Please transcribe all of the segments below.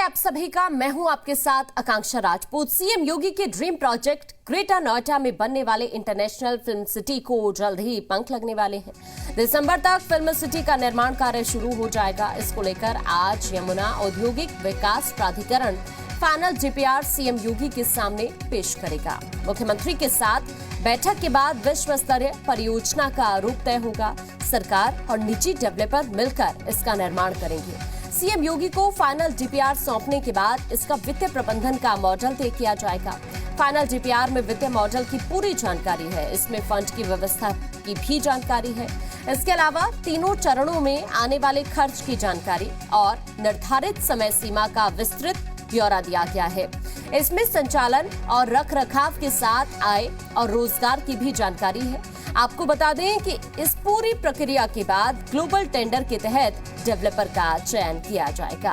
आप सभी का। मैं हूं आपके साथ आकांक्षा राजपूत। सीएम योगी के ड्रीम प्रोजेक्ट ग्रेटर नोएडा में बनने वाले इंटरनेशनल फिल्म सिटी को जल्द ही पंख लगने वाले हैं। दिसंबर तक फिल्म सिटी का निर्माण कार्य शुरू हो जाएगा। इसको लेकर आज यमुना औद्योगिक विकास प्राधिकरण फाइनल डीपीआर सीएम योगी के सामने पेश करेगा। मुख्यमंत्री के साथ बैठक के बाद विश्व स्तरीय परियोजना का रूप तय होगा। सरकार और निजी डेवलपर मिलकर इसका निर्माण करेंगे। सीएम योगी को फाइनल डीपीआर सौंपने के बाद इसका वित्तीय प्रबंधन का मॉडल तय किया जाएगा। फाइनल डीपीआर में वित्तीय मॉडल की पूरी जानकारी है। इसमें फंड की व्यवस्था की भी जानकारी है। इसके अलावा तीनों चरणों में आने वाले खर्च की जानकारी और निर्धारित समय सीमा का विस्तृत ब्यौरा दिया गया है। इसमें संचालन और रखरखाव के साथ आय और रोजगार की भी जानकारी है। आपको बता दें कि इस पूरी प्रक्रिया के बाद ग्लोबल टेंडर के तहत डेवलपर का चयन किया जाएगा।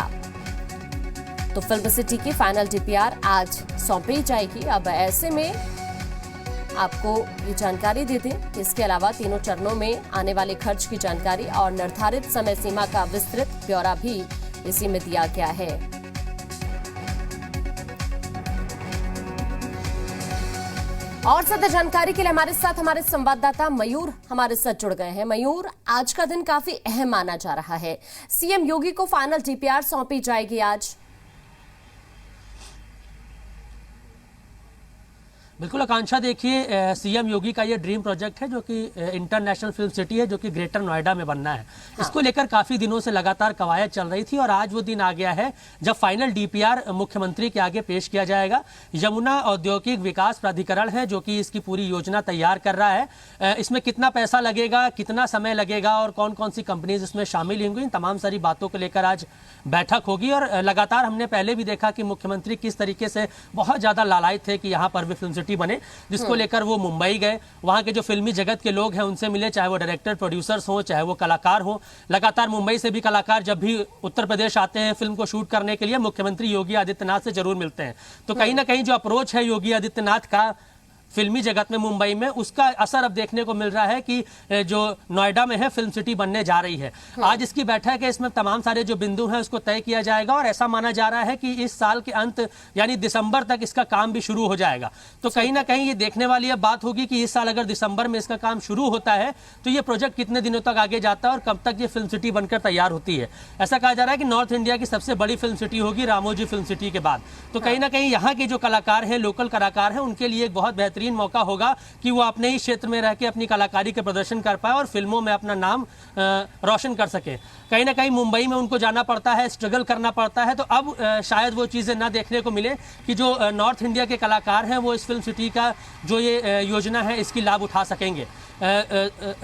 तो फिल्म सिटी की फाइनल डीपीआर आज सौंपी जाएगी। अब ऐसे में आपको ये जानकारी दे दें। इसके अलावा तीनों चरणों में आने वाले खर्च की जानकारी और निर्धारित समय सीमा का विस्तृत ब्यौरा भी इसी में दिया गया है। और ज्यादा जानकारी के लिए हमारे साथ हमारे संवाददाता मयूर हमारे साथ जुड़ गए हैं। मयूर, आज का दिन काफी अहम माना जा रहा है। सीएम योगी को फाइनल डीपीआर सौंपी जाएगी आज। बिल्कुल आकांक्षा, देखिए सीएम योगी का ये ड्रीम प्रोजेक्ट है जो कि इंटरनेशनल फिल्म सिटी है जो कि ग्रेटर नोएडा में बनना है। इसको लेकर काफी दिनों से लगातार कवायद चल रही थी और आज वो दिन आ गया है जब फाइनल डीपीआर मुख्यमंत्री के आगे पेश किया जाएगा। यमुना औद्योगिक विकास प्राधिकरण है जो कि इसकी पूरी योजना तैयार कर रहा है। इसमें कितना पैसा लगेगा, कितना समय लगेगा और कौन कौन सी कंपनीज इसमें शामिल होंगी, इन तमाम सारी बातों को लेकर आज बैठक होगी। और लगातार हमने पहले भी देखा कि मुख्यमंत्री किस तरीके से बहुत ज्यादा लालायित थे कि यहाँ पर भी फिल्म सिटी बने, जिसको लेकर वो मुंबई गए। वहां के जो फिल्मी जगत के लोग हैं उनसे मिले, चाहे वो डायरेक्टर प्रोड्यूसर्स हो, चाहे वो कलाकार हो। लगातार मुंबई से भी कलाकार जब भी उत्तर प्रदेश आते हैं फिल्म को शूट करने के लिए, मुख्यमंत्री योगी आदित्यनाथ से जरूर मिलते हैं। तो कहीं ना कहीं जो अप्रोच है योगी आदित्यनाथ का फिल्मी जगत में मुंबई में, उसका असर अब देखने को मिल रहा है कि जो नोएडा में है फिल्म सिटी बनने जा रही है। आज इसकी बैठक है, इसमें तमाम सारे जो बिंदु हैं उसको तय किया जाएगा और ऐसा माना जा रहा है कि इस साल के अंत यानी दिसंबर तक इसका काम भी शुरू हो जाएगा। तो कहीं ना कहीं ये देखने वाली अब बात होगी कि इस साल अगर दिसंबर में इसका काम शुरू होता है तो ये प्रोजेक्ट कितने दिनों तक आगे जाता है और कब तक ये फिल्म सिटी बनकर तैयार होती है। ऐसा कहा जा रहा है कि नॉर्थ इंडिया की सबसे बड़ी फिल्म सिटी होगी रामोजी फिल्म सिटी के बाद। तो कहीं ना कहीं यहाँ के जो कलाकार हैं, लोकल कलाकार हैं, उनके लिए एक बहुत बेहतरीन मौका होगा कि वो अपने ही क्षेत्र में रह के अपनी कलाकारी के प्रदर्शन कर पाए और फिल्मों में अपना नाम रोशन कर सके। कहीं ना कहीं मुंबई में उनको जाना पड़ता है, स्ट्रगल करना पड़ता है। तो अब शायद वो चीज़ें ना देखने को मिले कि जो नॉर्थ इंडिया के कलाकार हैं वो इस फिल्म सिटी का जो ये योजना है इसकी लाभ उठा सकेंगे।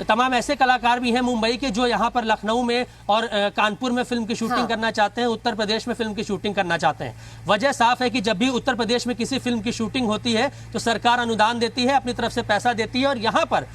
तमाम ऐसे कलाकार भी हैं मुंबई के जो यहाँ पर लखनऊ में और कानपुर में फिल्म की शूटिंग करना चाहते हैं, उत्तर प्रदेश में फिल्म की शूटिंग करना चाहते हैं। वजह साफ है कि जब भी उत्तर प्रदेश में किसी फिल्म की शूटिंग होती है तो सरकार अनुदान देती है, अपनी तरफ से पैसा देती है और यहाँ पर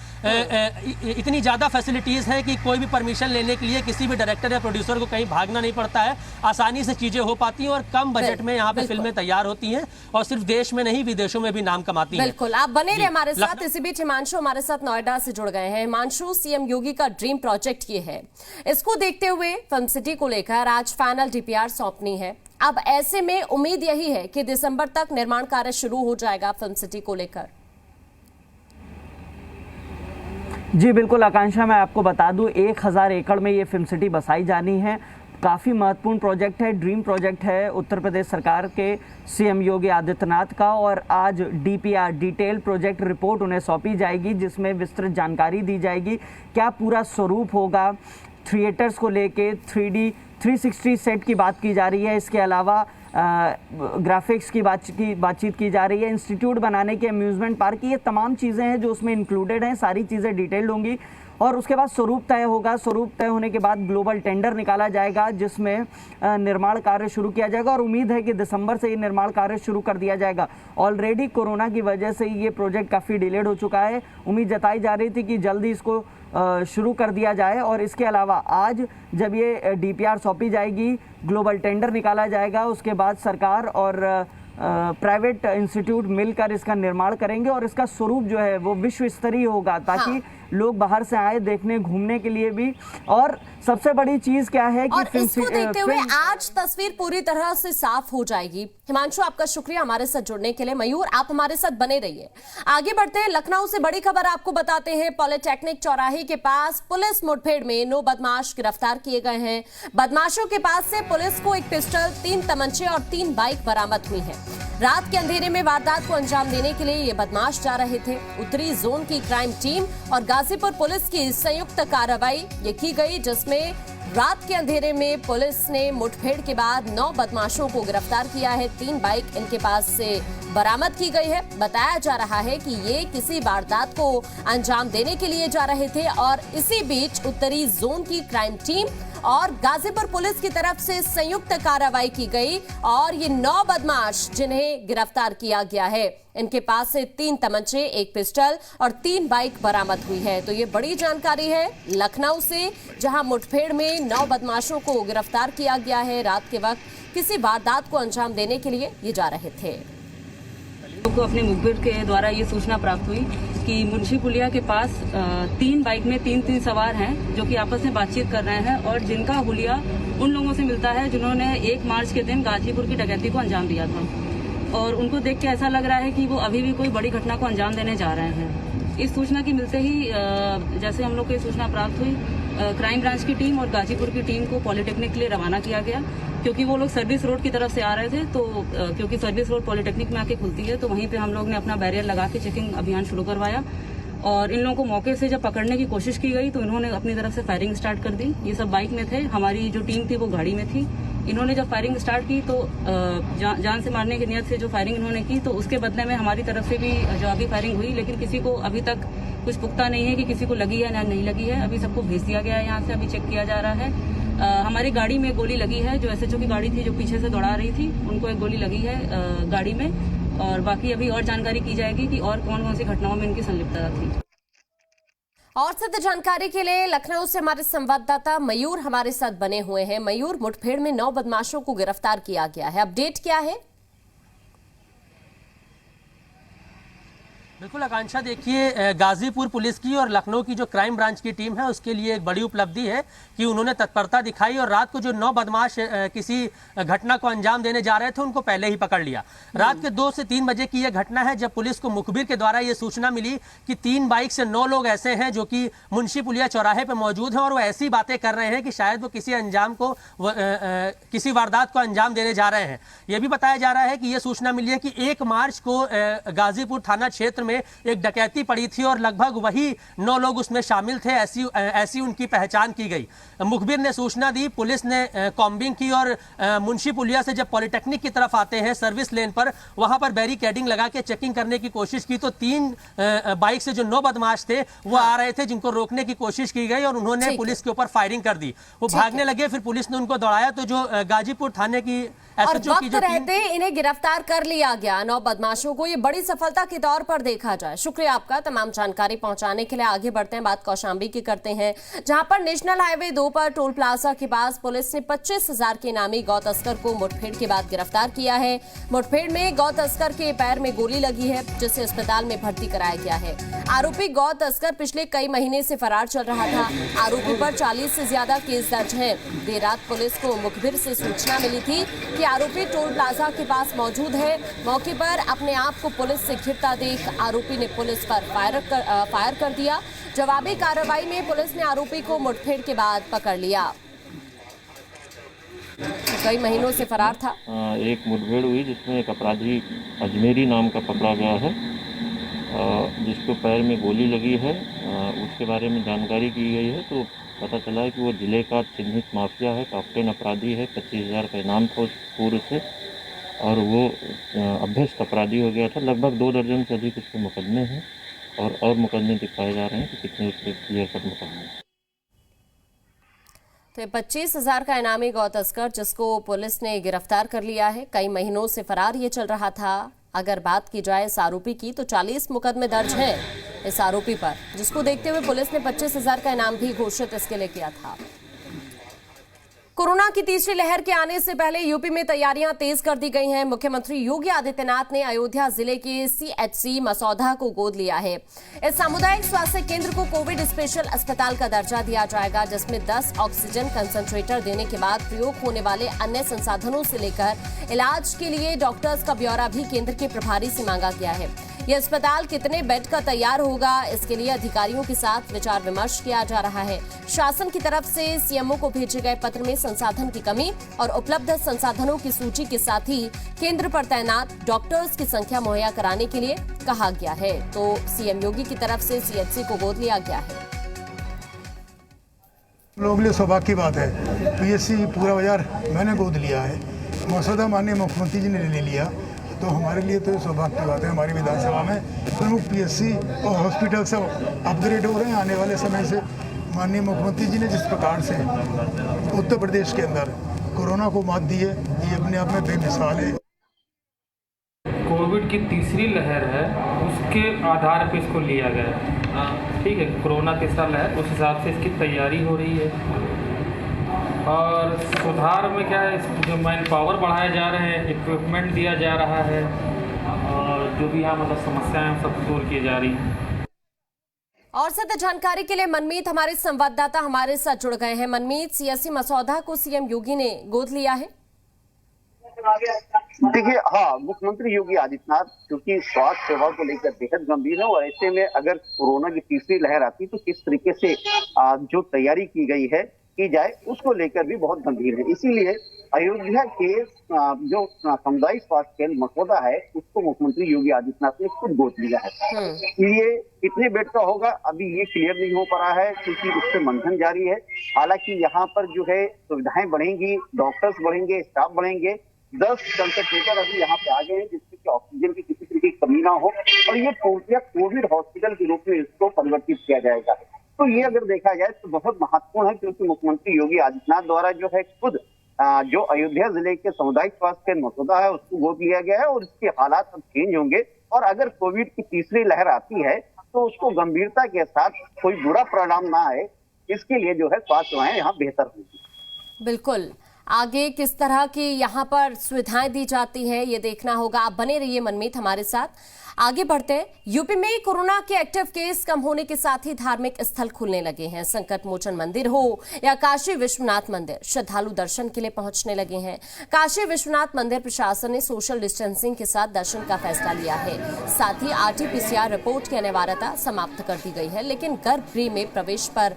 इतनी ज़्यादा फैसिलिटीज़ हैं कि कोई भी परमिशन लेने के लिए किसी भी डायरेक्टर या प्रोड्यूसर को कहीं भागना नहीं पड़ता है। आसानी से चीज़ें हो पाती हैं और कम बजट में यहाँ पे फिल्में तैयार होती हैं और सिर्फ देश में नहीं विदेशों में भी नाम कमाती हैं। बिल्कुल, आप बने रहे हमारे साथ। इसी बीच हिमांशु हमारे साथ नोएडा से जुड़ गए हैं। हिमांशु, सीएम योगी का ड्रीम प्रोजेक्ट ये है, इसको देखते हुए फिल्म सिटी को लेकर आज फाइनल डीपीआर सौंपनी है। अब ऐसे में उम्मीद यही है कि दिसंबर तक निर्माण कार्य शुरू हो जाएगा फिल्म सिटी को लेकर। जी बिल्कुल आकांक्षा, मैं आपको बता दूं 1000 एकड़ में ये फिल्म सिटी बसाई जानी है। काफ़ी महत्वपूर्ण प्रोजेक्ट है, ड्रीम प्रोजेक्ट है उत्तर प्रदेश सरकार के सीएम योगी आदित्यनाथ का। और आज डीपीआर डिटेल प्रोजेक्ट रिपोर्ट उन्हें सौंपी जाएगी जिसमें विस्तृत जानकारी दी जाएगी। क्या पूरा स्वरूप होगा, थिएटर्स को लेके 3D 360 सेट की बात की जा रही है। इसके अलावा ग्राफिक्स की बातचीत की जा रही है, इंस्टीट्यूट बनाने की, अम्यूज़मेंट पार्क की, ये तमाम चीज़ें हैं जो उसमें इंक्लूडेड हैं। सारी चीज़ें डिटेल्ड होंगी और उसके बाद स्वरूप तय होगा। स्वरूप तय होने के बाद ग्लोबल टेंडर निकाला जाएगा जिसमें निर्माण कार्य शुरू किया जाएगा और उम्मीद है कि दिसंबर से ये निर्माण कार्य शुरू कर दिया जाएगा। ऑलरेडी कोरोना की वजह से ये प्रोजेक्ट काफ़ी डिलेड हो चुका है। उम्मीद जताई जा रही थी कि जल्दी इसको शुरू कर दिया जाए। और इसके अलावा आज जब ये डीपीआर सौंपी जाएगी, ग्लोबल टेंडर निकाला जाएगा, उसके बाद सरकार और प्राइवेट इंस्टीट्यूट मिलकर इसका निर्माण करेंगे और इसका स्वरूप जो है वो विश्व स्तरीय होगा ताकि लोग बाहर से आए देखने घूमने के लिए भी। और सबसे बड़ी चीज क्या है कि और इसको देखते हुए आज तस्वीर पूरी तरह से साफ हो जाएगी। हिमांशु, आपका शुक्रिया हमारे साथ जुड़ने के लिए। मयूर, आप हमारे साथ बने रहिए। आगे बढ़ते हैं, लखनऊ से बड़ी खबर आपको बताते हैं। पॉलिटेक्निक चौराहे के पास पुलिस मुठभेड़ में 9 बदमाश गिरफ्तार किए गए हैं। बदमाशों के पास से पुलिस को एक पिस्टल, 3 तमंचे और 3 बाइक बरामद हुई है। रात के अंधेरे में वारदात को अंजाम देने के लिए ये बदमाश जा रहे थे। उत्तरी जोन की क्राइम टीम और गाजीपुर पुलिस की संयुक्त कार्रवाई ये की गई, जिसमें रात के अंधेरे में पुलिस ने मुठभेड़ के बाद 9 बदमाशों को गिरफ्तार किया है। 3 बाइक इनके पास से बरामद की गई है। बताया जा रहा है कि ये किसी वारदात को अंजाम देने के लिए जा रहे थे और इसी बीच उत्तरी जोन की क्राइम टीम और गाजीपुर पुलिस की तरफ से संयुक्त कार्रवाई की गई और ये 9 बदमाश जिन्हें गिरफ्तार किया गया है, इनके पास से 3 तमंचे, 1 पिस्टल और 3 बाइक बरामद हुई है। तो ये बड़ी जानकारी है लखनऊ से, जहां मुठभेड़ में 9 बदमाशों को गिरफ्तार किया गया है। रात के वक्त किसी वारदात को अंजाम देने के लिए ये जा रहे थे। को अपने मुखबिर के द्वारा ये सूचना प्राप्त हुई कि मुंशी पुलिया के पास 3 बाइक में 3 सवार हैं जो कि आपस में बातचीत कर रहे हैं और जिनका हुलिया उन लोगों से मिलता है जिन्होंने 1 मार्च के दिन गाजीपुर की डकैती को अंजाम दिया था। और उनको देख के ऐसा लग रहा है कि वो अभी भी कोई बड़ी घटना को अंजाम देने जा रहे हैं। इस सूचना की मिलते ही जैसे हम लोग को ये सूचना प्राप्त हुई, क्राइम ब्रांच की टीम और गाजीपुर की टीम को पॉलिटेक्निक के लिए रवाना किया गया, क्योंकि वो लोग सर्विस रोड की तरफ से आ रहे थे। तो क्योंकि सर्विस रोड पॉलिटेक्निक में आके खुलती है, तो वहीं पे हम लोग ने अपना बैरियर लगा के चेकिंग अभियान शुरू करवाया और इन लोगों को मौके से जब पकड़ने की कोशिश की गई तो इन्होंने अपनी तरफ से फायरिंग स्टार्ट कर दी। ये सब बाइक में थे, हमारी जो टीम थी वो गाड़ी में थी। इन्होंने जब फायरिंग स्टार्ट की तो जान से मारने की नियत से जो फायरिंग इन्होंने की, तो उसके बदले में हमारी तरफ से भी जवाबी फायरिंग हुई, लेकिन किसी को अभी तक कुछ पुख्ता नहीं है कि किसी को लगी है या नहीं लगी है। अभी सबको भेज दिया गया है यहाँ से, अभी चेक किया जा रहा है। हमारी गाड़ी में गोली लगी है, जो एसएचओ की गाड़ी थी जो पीछे से दौड़ा रही थी, उनको एक गोली लगी है गाड़ी में। और बाकी अभी और जानकारी की जाएगी कि और कौन कौन सी घटनाओं में इनकी संलिप्तता थी। और ज्यादा जानकारी के लिए लखनऊ से हमारे संवाददाता मयूर हमारे साथ बने हुए हैं। मयूर, मुठभेड़ में 9 बदमाशों को गिरफ्तार किया गया है, अपडेट क्या है? बिल्कुल आकांक्षा, देखिए गाजीपुर पुलिस की और लखनऊ की जो क्राइम ब्रांच की टीम है उसके लिए एक बड़ी उपलब्धि है कि उन्होंने तत्परता दिखाई और रात को जो 9 बदमाश किसी घटना को अंजाम देने जा रहे थे उनको पहले ही पकड़ लिया। रात के 2 से 3 बजे की यह घटना है जब पुलिस को मुखबिर के द्वारा यह सूचना मिली कि 3 बाइक से 9 लोग ऐसे हैं जो कि मुंशी पुलिया चौराहे पर मौजूद हैं और वो ऐसी बातें कर रहे हैं कि शायद वो किसी वारदात को अंजाम देने जा रहे हैं। यह भी बताया जा रहा है कि यह सूचना मिली है कि 1 मार्च को गाजीपुर थाना क्षेत्र में एक डकैती पड़ी थी और लगभग वही 9 लोग उसमें शामिल थे, ऐसी उनकी पहचान की गई। मुखबिर ने सूचना दी, पुलिस ने कॉम्बिंग की और मुंशी पुलिया से जब पॉलिटेक्निक की तरफ आते हैं सर्विस लेन पर, वहां पर बैरिकेडिंग लगा के चेकिंग करने की कोशिश की तो 3 बाइक से जो 9 बदमाश थे वो आ रहे थे, जिनको रोकने की कोशिश की गई और उन्होंने पुलिस के ऊपर फायरिंग कर दी। वो भागने लगे, फिर पुलिस ने उनको दौड़ाया तो जो गाजीपुर थाने की एसएचओ की जो रहते इन्हें गिरफ्तार कर लिया गया 9 बदमाशों को। ये बड़ी सफलता के तौर पर देखा जाए। शुक्रिया आपका तमाम जानकारी पहुंचाने के लिए। आगे बढ़ते हैं, बात कौशाम्बी की करते हैं, जहां पर नेशनल हाईवे 2 पर टोल प्लाजा के पास पुलिस ने 25,000 के इनामी गौ तस्कर को मुठभेड़ के बाद गिरफ्तार किया है। मुठभेड़ में गौ तस्कर के पैर में गोली लगी है, जिसे अस्पताल में भर्ती कराया गया है। आरोपी गौ तस्कर पिछले कई महीने से फरार चल रहा था। आरोपी पर 40 से ज्यादा केस दर्ज है। देर रात पुलिस को मुखबिर से सूचना मिली थी कि आरोपी टोल प्लाजा के पास मौजूद है। मौके पर अपने आप को पुलिस से घिरता देख आरोपी ने पुलिस पर फायर कर दिया। जवाबी कार्रवाई में पुलिस ने आरोपी को मुठभेड़ के बाद पकड़ लिया। कई महीनों से फरार था। एक मुठभेड़ हुई जिसमें एक अपराधी अजमेरी नाम का पकड़ा गया है, जिसको पैर में गोली लगी है। उसके बारे में जानकारी की गई है तो पता चला है कि वो जिले का चिन्हित माफिया है, टॉप-10 अपराधी है। 25,000 का इनाम था उस पूर्व से और वो अभ्यस्त अपराधी हो गया था। लगभग 2 दर्जन से अधिक उसके मुकदमे हैं और मुकदमे दिखाए जा रहे हैं कि कितने उसके क्लियर कट मुकदमे। तो 25,000 का इनामी गौ तस्कर जिसको पुलिस ने गिरफ्तार कर लिया है, कई महीनों से फरार ये चल रहा था। अगर बात की जाए इस आरोपी की तो 40 मुकदमे दर्ज हैं इस आरोपी पर, जिसको देखते हुए पुलिस ने 25,000 का इनाम भी घोषित इसके लिए किया था। कोरोना की तीसरी लहर के आने से पहले यूपी में तैयारियां तेज कर दी गई हैं। मुख्यमंत्री योगी आदित्यनाथ ने अयोध्या जिले के सीएचसी मसौदा को गोद लिया है। इस सामुदायिक स्वास्थ्य केंद्र को कोविड स्पेशल अस्पताल का दर्जा दिया जाएगा, जिसमें 10 ऑक्सीजन कंसंट्रेटर देने के बाद प्रयोग होने वाले अन्य संसाधनों से लेकर इलाज के लिए डॉक्टर्स का ब्यौरा भी केंद्र के प्रभारी से मांगा गया है। यह अस्पताल कितने बेड का तैयार होगा, इसके लिए अधिकारियों के साथ विचार विमर्श किया जा रहा है। शासन की तरफ से सीएमओ को भेजे गए पत्र में संसाधन की कमी और उपलब्ध संसाधनों की सूची के साथ ही केंद्र पर तैनात डॉक्टर्स की संख्या मुहैया कराने के लिए कहा गया है। तो सीएम योगी की तरफ से सीएचसी को गोद लिया गया है। लोगों के लिए सौभाग्य की बात है। पीएचसी पूरा बाजार मैंने गोद लिया है, मसौदा माननीय मुख्यमंत्री जी ने ले लिया, तो हमारे लिए तो सौभाग्य की बात है। हमारी विधानसभा में प्रमुख पीएचसी और हॉस्पिटल सब अपग्रेड हो रहे हैं। आने वाले समय से माननीय मुख्यमंत्री जी ने जिस प्रकार से उत्तर प्रदेश के अंदर कोरोना को मात दी है, ये अपने आप में बेमिसाल है। कोविड की तीसरी लहर है, उसके आधार पर इसको लिया गया है। ठीक है, कोरोना तीसरा लहर, उस हिसाब से इसकी तैयारी हो रही है। और सुधार में क्या है, जो मैन पावर बढ़ाए जा रहे हैं, इक्विपमेंट दिया जा रहा है, और जो भी यहाँ मतलब समस्याएं हैं सब दूर की जा रही हैं। और ज्यादा जानकारी के लिए मनमीत हमारे संवाददाता हमारे साथ जुड़ गए हैं। मनमीत, सीएचसी मसौदा को सीएम योगी ने गोद लिया है। देखिए, हाँ, मुख्यमंत्री योगी आदित्यनाथ क्योंकि स्वास्थ्य सेवा को लेकर बेहद गंभीर है, और ऐसे में अगर कोरोना की तीसरी लहर आती तो किस तरीके से जो तैयारी की जाए उसको लेकर भी बहुत गंभीर है। इसीलिए अयोध्या के जो सामुदायिक स्वास्थ्य केंद्र मसौदा है उसको मुख्यमंत्री योगी आदित्यनाथ ने खुद गोद लिया है। ये कितने बेड का होगा अभी ये क्लियर नहीं हो पा रहा है, क्योंकि उस पर मंथन जारी है। हालांकि यहाँ पर जो है सुविधाएं बढ़ेंगी, डॉक्टर्स बढ़ेंगे, स्टाफ बढ़ेंगे। 10 कंसंट्रेटर अभी यहाँ पे आ गए हैं, जिससे कि ऑक्सीजन की किसी तरह की कमी ना हो, और ये कोविड हॉस्पिटल के रूप में इसको परिवर्तित किया जाएगा। तो ये अगर देखा जाए तो बहुत महत्वपूर्ण है, क्योंकि मुख्यमंत्री योगी आदित्यनाथ द्वारा जो है खुद जो अयोध्या जिले के सामुदायिक स्वास्थ्य केंद्र मसौदा है उसको गोद लिया गया है, और इसके हालात अब चेंज होंगे। और अगर कोविड की तीसरी लहर आती है तो उसको गंभीरता के साथ कोई बुरा परिणाम ना आए, इसके लिए जो है स्वास्थ्य सेवाएं यहाँ बेहतर होंगी। बिल्कुल, आगे किस तरह की यहाँ पर सुविधाएं दी जाती हैं ये देखना होगा। आप बने रहिए मनमीत हमारे साथ। आगे बढ़ते हैं। यूपी में कोरोना के एक्टिव केस कम होने के साथ ही धार्मिक स्थल खुलने लगे हैं। संकट मोचन मंदिर हो या काशी विश्वनाथ मंदिर, श्रद्धालु दर्शन के लिए पहुंचने लगे हैं। काशी विश्वनाथ मंदिर प्रशासन ने सोशल डिस्टेंसिंग के साथ दर्शन का फैसला लिया है। साथ ही RT-PCR रिपोर्ट की अनिवार्यता समाप्त कर दी गई है, लेकिन गर्भगृह में प्रवेश पर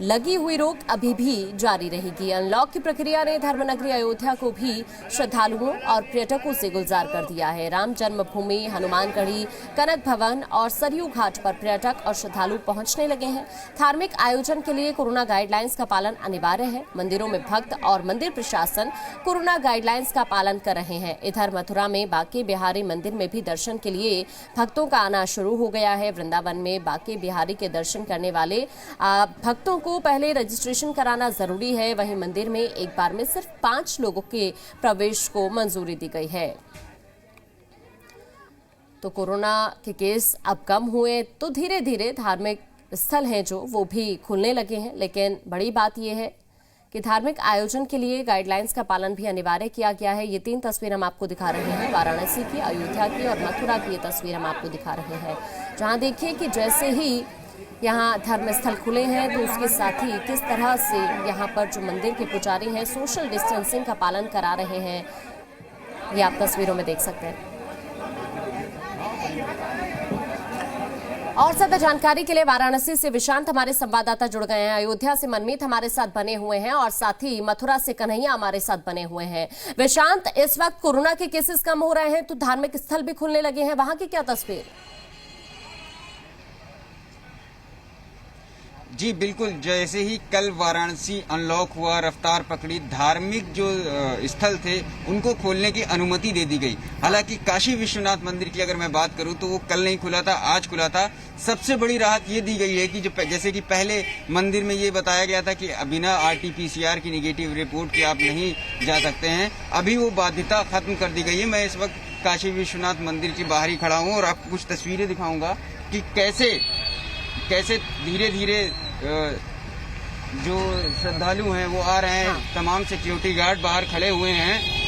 लगी हुई रोक अभी भी जारी रहेगी। अनलॉक की प्रक्रिया ने धर्मनगरी अयोध्या को भी श्रद्धालुओं और पर्यटकों से गुलजार कर दिया है। राम जन्मभूमि, हनुमानगढ़ी, कनक भवन और सरयू घाट पर पर्यटक और श्रद्धालु पहुंचने लगे हैं। धार्मिक आयोजन के लिए कोरोना गाइडलाइंस का पालन अनिवार्य है। मंदिरों में भक्त और मंदिर प्रशासन कोरोना गाइडलाइंस का पालन कर रहे हैं। इधर मथुरा में बांके बिहारी मंदिर में भी दर्शन के लिए भक्तों का आना शुरू हो गया है। वृंदावन में बांके बिहारी के दर्शन करने वाले भक्तों को पहले रजिस्ट्रेशन कराना जरूरी है। वहीं मंदिर में एक बार में सिर्फ 5 लोगों के प्रवेश को मंजूरी दी गई है। तो कोरोना के केस अब कम हुए तो धीरे धीरे धार्मिक स्थल हैं जो वो भी खुलने लगे हैं, लेकिन बड़ी बात यह है कि धार्मिक आयोजन के लिए गाइडलाइंस का पालन भी अनिवार्य किया गया है। ये 3 तस्वीर हम आपको दिखा रहे हैं, वाराणसी की, अयोध्या की और मथुरा की ये तस्वीर हम आपको दिखा रहे हैं, जहां देखिए कि जैसे ही यहाँ धर्मस्थल खुले हैं तो उसके साथ ही किस तरह से यहाँ पर जो मंदिर के पुजारी हैं सोशल डिस्टेंसिंग का पालन करा रहे हैं, ये आप तस्वीरों में देख सकते हैं। और ज्यादा जानकारी के लिए वाराणसी से विशांत हमारे संवाददाता जुड़ गए हैं। अयोध्या से मनमीत हमारे साथ बने हुए हैं और साथ ही मथुरा से कन्हैया हमारे साथ बने हुए हैं। विशांत, इस वक्त कोरोना के केसेस कम हो रहे हैं तो धार्मिक स्थल भी खुलने लगे हैं, वहां की क्या तस्वीर? जी बिल्कुल, जैसे ही कल वाराणसी अनलॉक हुआ, रफ्तार पकड़ी, धार्मिक जो स्थल थे उनको खोलने की अनुमति दे दी गई। हालांकि काशी विश्वनाथ मंदिर की अगर मैं बात करूं तो वो कल नहीं खुला था, आज खुला था। सबसे बड़ी राहत ये दी गई है कि जैसे कि पहले मंदिर में ये बताया गया था कि बिना RT-PCR की निगेटिव रिपोर्ट के आप नहीं जा सकते हैं, अभी वो बाध्यता खत्म कर दी गई है। मैं इस वक्त काशी विश्वनाथ मंदिर की बाहर ही खड़ा हूँ और आपको कुछ तस्वीरें दिखाऊंगा कि कैसे धीरे धीरे जो श्रद्धालु हैं वो आ रहे हैं, तमाम सिक्योरिटी गार्ड बाहर खड़े हुए हैं।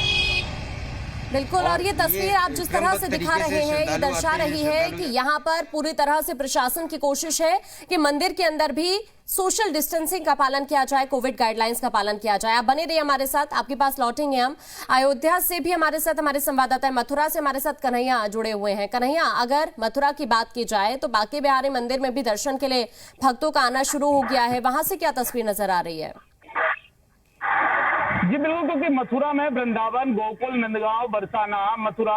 बिल्कुल, और ये तस्वीर आप जिस तरह से दिखा रहे हैं ये दर्शा रही है कि यहाँ पर पूरी तरह से प्रशासन की कोशिश है कि मंदिर के अंदर भी सोशल डिस्टेंसिंग का पालन किया जाए, कोविड गाइडलाइंस का पालन किया जाए। आप बने रहिए हमारे साथ, आपके पास लौटेंगे हम। अयोध्या से भी हमारे साथ हमारे संवाददाता, मथुरा से हमारे साथ कन्हैया जुड़े हुए हैं। कन्हैया, अगर मथुरा की बात की जाए तो बांके बिहारी मंदिर में भी दर्शन के लिए भक्तों का आना शुरू हो गया है, वहां से क्या तस्वीर नजर आ रही है? जी बिल्कुल, क्योंकि मथुरा में वृंदावन, गोकुल, नंदगांव, बरसाना, मथुरा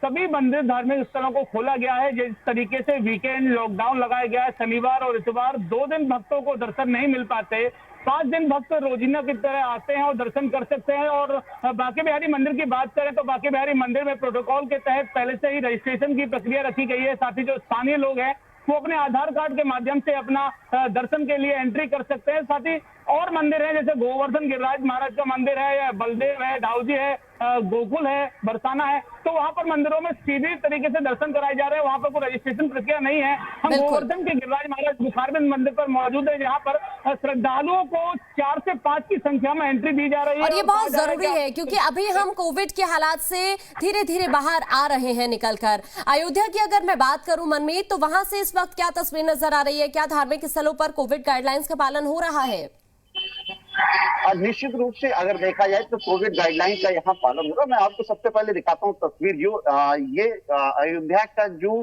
सभी मंदिर धार्मिक स्थलों को खोला गया है। जिस तरीके से वीकेंड लॉकडाउन लगाया गया है, शनिवार और इतवार 2 दिन भक्तों को दर्शन नहीं मिल पाते, 5 दिन भक्त रोजीना की तरह आते हैं और दर्शन कर सकते हैं। और बांके बिहारी मंदिर की बात करें तो बांके बिहारी मंदिर में प्रोटोकॉल के तहत पहले से ही रजिस्ट्रेशन की प्रक्रिया रखी गई है। साथ ही जो स्थानीय लोग हैं वो अपने आधार कार्ड के माध्यम से अपना दर्शन के लिए एंट्री कर सकते हैं। साथ ही और मंदिर है, जैसे गोवर्धन गिरिराज महाराज का मंदिर है, या बलदेव है, दाऊजी है, गोकुल है, बरसाना है, तो वहां पर मंदिरों में सीधी तरीके से दर्शन कराए जा रहे हैं। वहां पर कोई रजिस्ट्रेशन प्रक्रिया नहीं है। हम गोवर्धन के गिरिराज महाराज बुखारबिंद मंदिर पर मौजूद है, जहां पर श्रद्धालुओं को 4 से 5 की संख्या में एंट्री दी जा रही है। और ये बहुत जरूरी है क्योंकि अभी हम कोविड के हालात से धीरे धीरे बाहर आ रहे हैं निकलकर। अयोध्या की अगर मैं बात करूं मनमीत, तो वहां से इस वक्त क्या तस्वीर नजर आ रही है? क्या धार्मिक स्थलों पर कोविड गाइडलाइंस का पालन हो रहा है? निश्चित रूप से अगर देखा जाए तो कोविड गाइडलाइन का यहाँ पालन होगा। मैं आपको सबसे पहले दिखाता हूँ तस्वीर, जो ये अयोध्या का जो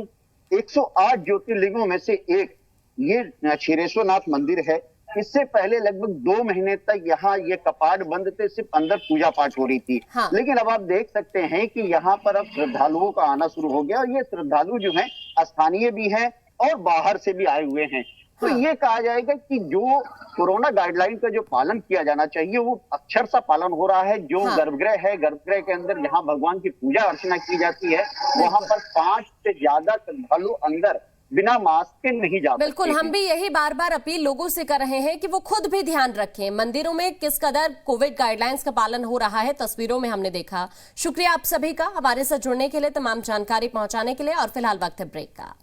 108 ज्योतिर्लिंगों में से एक ये क्षीरेश्वरनाथ मंदिर है। इससे पहले लगभग 2 महीने तक यहाँ ये कपाट बंद थे, सिर्फ अंदर पूजा पाठ हो रही थी। हाँ। लेकिन अब आप देख सकते हैं कि यहाँ पर अब श्रद्धालुओं का आना शुरू हो गया, और ये श्रद्धालु जो हैं स्थानीय भी हैं और बाहर से भी आए हुए हैं। तो ये कहा जाएगा कि जो कोरोना गाइडलाइन का जो पालन किया जाना चाहिए वो अक्षर सा पालन हो रहा है। जो गर्भगृह है, गर्भगृह के अंदर जहाँ भगवान की पूजा अर्चना की जाती है, वहां पर 5 से ज्यादा श्रद्धालु अंदर बिना मास्क के नहीं जा सकते। बिल्कुल, हम भी यही बार बार अपील लोगों से कर रहे हैं कि वो खुद भी ध्यान रखें। मंदिरों में किस कदर कोविड गाइडलाइंस का पालन हो रहा है, तस्वीरों में हमने देखा। शुक्रिया आप सभी का हमारे साथ जुड़ने के लिए, तमाम जानकारी पहुंचाने के लिए। और फिलहाल वक्त है ब्रेक का।